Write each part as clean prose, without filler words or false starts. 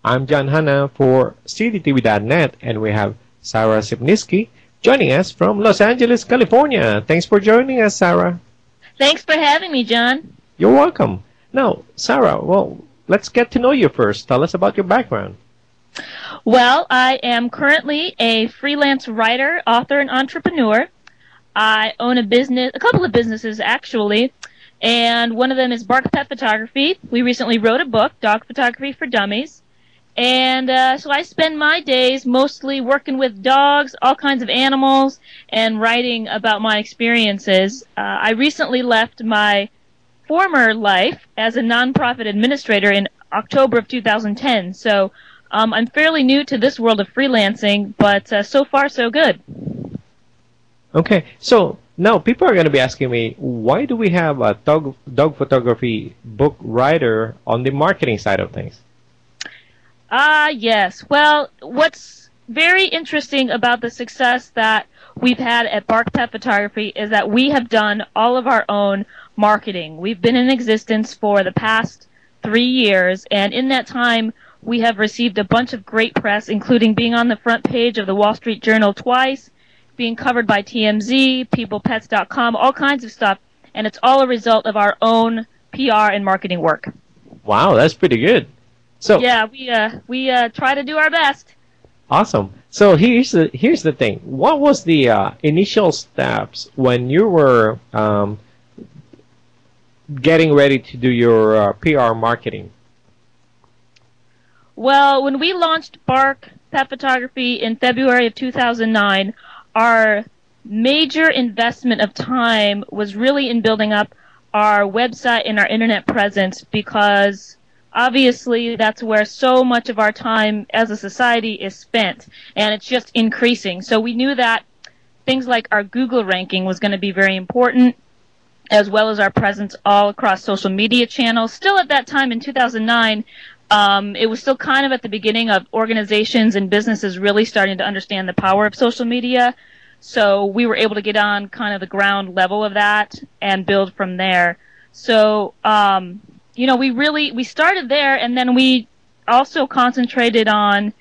I'm John Hanna for CDTV.net, and we have Sarah Sipniski joining us from Los Angeles, California. Thanks for joining us, Sarah. Thanks for having me, John. You're welcome. Now, Sarah, well, let's get to know you first. Tell us about your background. Well, I am currently a freelance writer, author, and entrepreneur. I own a couple of businesses actually, and one of them is Bark Pet Photography. We recently wrote a book, Dog Photography for Dummies. And so I spend my days mostly working with dogs, all kinds of animals, and writing about my experiences. I recently left my former life as a nonprofit administrator in October of 2010. So I'm fairly new to this world of freelancing, but so far so good. Okay, so now people are going to be asking me, why do we have a dog photography book writer on the marketing side of things? Yes. Well, what's very interesting about the success that we've had at Bark Pet Photography is that we have done all of our own marketing. We've been in existence for the past 3 years, and in that time, we have received a bunch of great press, including being on the front page of the Wall Street Journal twice, being covered by TMZ, PeoplePets.com, all kinds of stuff, and it's all a result of our own PR and marketing work. Wow, that's pretty good. So yeah, we try to do our best. Awesome. So here's the thing. What was the initial steps when you were getting ready to do your PR marketing? Well, when we launched Bark Pet Photography in February of 2009, our major investment of time was really in building up our website and our internet presence, because obviously that's where so much of our time as a society is spent, and it's just increasing. So we knew that things like our Google ranking was going to be very important, as well as our presence all across social media channels. Still at that time in 2009, it was still kind of at the beginning of organizations and businesses really starting to understand the power of social media. So we were able to get on kind of the ground level of that and build from there. So we started there, and then we also concentrated on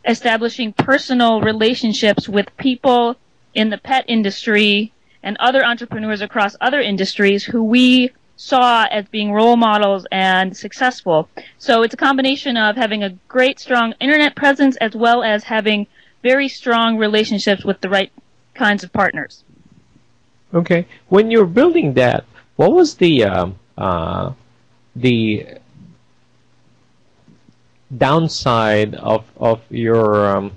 establishing personal relationships with people in the pet industry and other entrepreneurs across other industries who we saw as being role models and successful. So it's a combination of having a great, strong internet presence as well as having very strong relationships with the right kinds of partners. Okay. When you're building that, what was the downside of your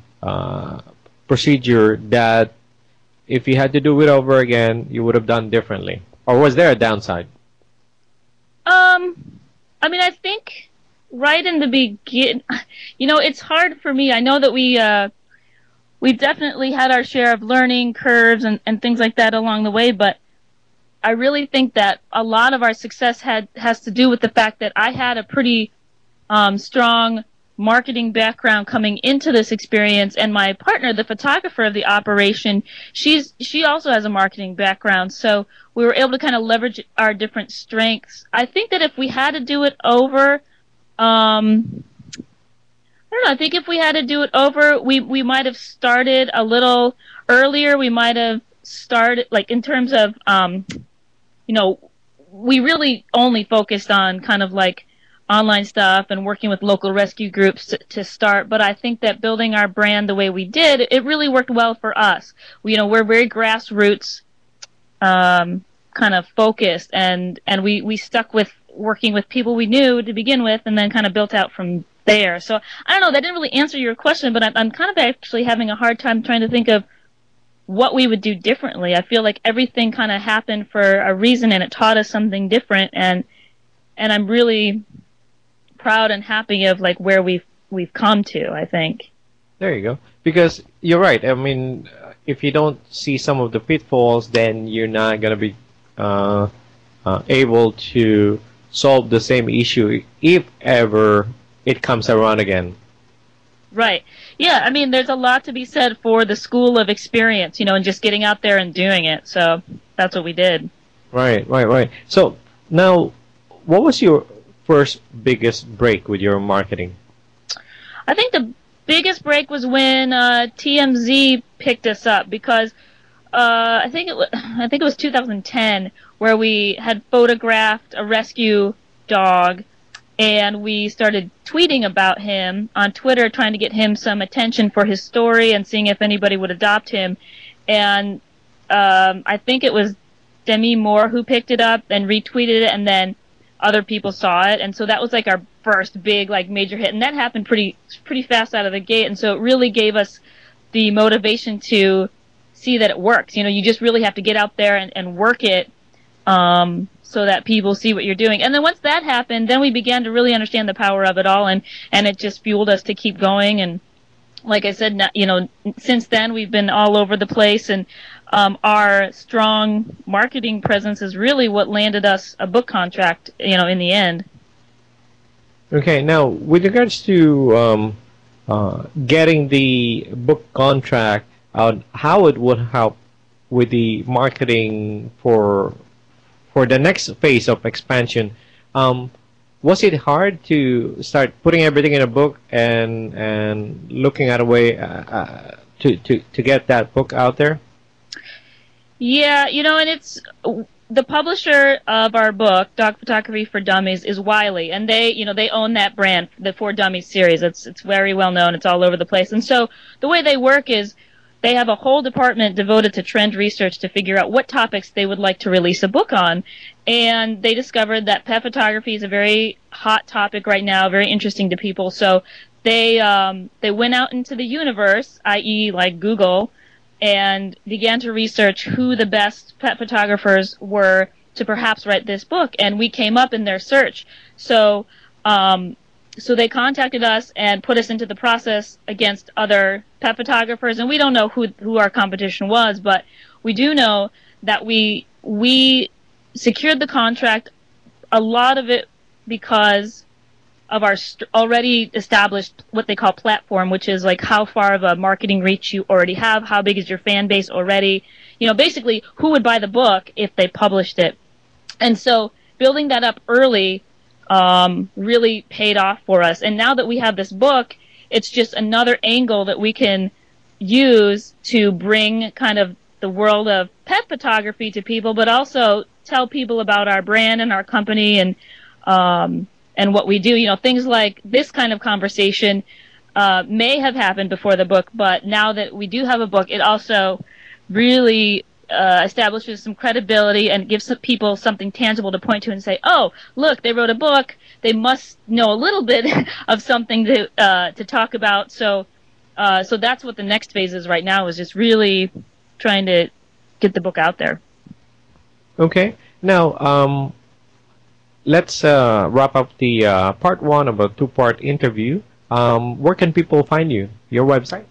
procedure that if you had to do it over again, you would have done differently? Or was there a downside? I mean, I think right in the beginning, it's hard for me. I know that we've definitely had our share of learning curves and things like that along the way, but I really think that a lot of our success has to do with the fact that I had a pretty strong marketing background coming into this experience, and my partner, the photographer of the operation, she also has a marketing background, so we were able to kind of leverage our different strengths. I think that if we had to do it over, I don't know, I think if we had to do it over, we might have started a little earlier. We might have started, like, in terms of, we really only focused on kind of like online stuff and working with local rescue groups to start, but I think that building our brand the way we did, it really worked well for us. We're very grassroots kind of focused, and we stuck with working with people we knew to begin with, and then kind of built out from there. So I don't know, that didn't really answer your question, but I'm kind of actually having a hard time trying to think of what we would do differently. I feel like everything kind of happened for a reason, and it taught us something different, and I'm really proud and happy of like where we've come to, I think. There you go. Because you're right. I mean, if you don't see some of the pitfalls, then you're not going to be able to solve the same issue if ever it comes around again. Right. Yeah, I mean, there's a lot to be said for the school of experience, and just getting out there and doing it. So that's what we did. Right. So now, what was your first biggest break with your marketing? I think the biggest break was when TMZ picked us up because I think it was 2010 where we had photographed a rescue dog and we started tweeting about him on Twitter, trying to get him some attention for his story and seeing if anybody would adopt him. And I think it was Demi Moore who picked it up and retweeted it, and then other people saw it, and so that was like our first big like major hit, and that happened pretty fast out of the gate, and so it really gave us the motivation to see that it works. You know, you just really have to get out there and work it so that people see what you're doing. And then once that happened, then we began to really understand the power of it all, and it just fueled us to keep going. And like I said, you know, since then we've been all over the place, and our strong marketing presence is really what landed us a book contract, you know, in the end. Okay, now with regards to getting the book contract out, how it would help with the marketing for the next phase of expansion. Was it hard to start putting everything in a book and looking at a way to get that book out there? Yeah, you know, and it's the publisher of our book, Dog Photography for Dummies, is Wiley, and they own that brand, the For Dummies series. It's very well known. It's all over the place. And so the way they work is they have a whole department devoted to trend research to figure out what topics they would like to release a book on. And they discovered that pet photography is a very hot topic right now, very interesting to people. So they went out into the universe, i.e. like Google, and began to research who the best pet photographers were to perhaps write this book. And we came up in their search. So so they contacted us and put us into the process against other pet photographers, and we don't know who our competition was, but we do know that we secured the contract, a lot of it because of our already established what they call platform, which is like how far of a marketing reach you already have, how big is your fan base already, you know, basically who would buy the book if they published it. And so building that up early really paid off for us. And now that we have this book, it's just another angle that we can use to bring kind of the world of pet photography to people, but also tell people about our brand and our company and what we do. You know, things like this kind of conversation may have happened before the book, but now that we do have a book, it also really establishes some credibility and gives some people something tangible to point to and say, oh, look, they wrote a book. They must know a little bit of something to talk about. So that's what the next phase is right now, is just really trying to get the book out there. Okay. Now, let's wrap up the part one of a two-part interview. Where can people find you? Your website?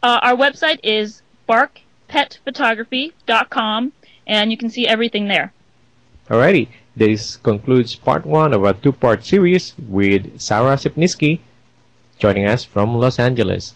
Our website is barkpetphotography.com, and you can see everything there. Alrighty. This concludes part one of a two-part series with Sarah Sipniski joining us from Los Angeles.